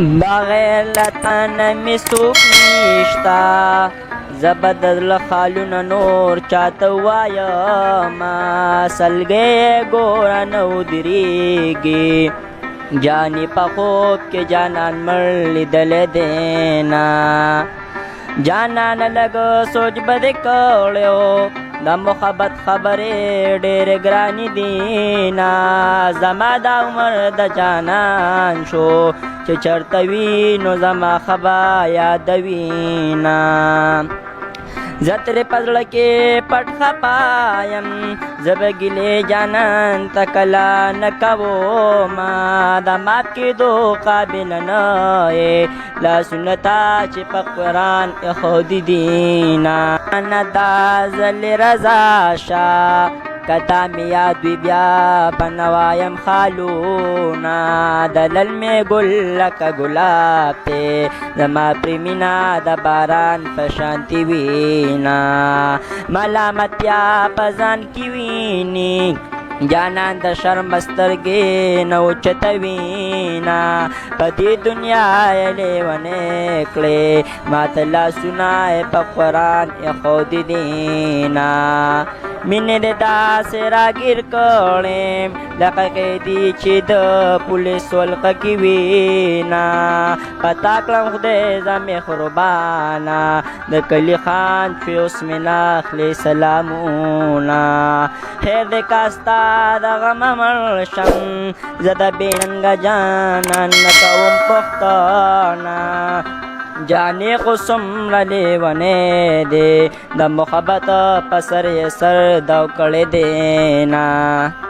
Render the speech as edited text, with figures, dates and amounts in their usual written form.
بغیر لطان می سوک نیشتا زبدل خالون نور چاته وایما سلګې ګور نو درېږي جانی په خوب کې جانان مړ لیدل دینا جانان لګ سوچ بد کړو د محبت خبرې ډېر ګرانی دینا زما د عمر د جانان شو چې چرته وي نو زما خبا یادوینا زه ترې په زړه کې پټ خپایم زه به ګیلې جانان ته کله نه کومه د ماف کېدو قابل نه یې لاسونه تا چې په قرآن ایښودي دینه نه دا ځل رضا شه کتا می یاد وی بیا بنوایم خالونا دلل می گل لکه گلاب ته زما پریمینا د باران فشانتی وینا ملامتیا پزان کی ویني جانان د شرم سترګې نو چتوینا په دې دنیا یې لیونې کړې ماته لاسونه په قرآن ایښودي دینا مینې د داسې راګیر کړم لکه قیدي چې د پولیس ولقه کې وینا پتا کړم خدای زمې قربانه د کلي خان چې اوس مې ناخلې سلامونه خیر دې کاستا د غم مړ شم زه د بېننګه جانان نه کوم پوښتنه جانے کو څومره لیونی دی د محبت په سر یې سر دو کړی دی نه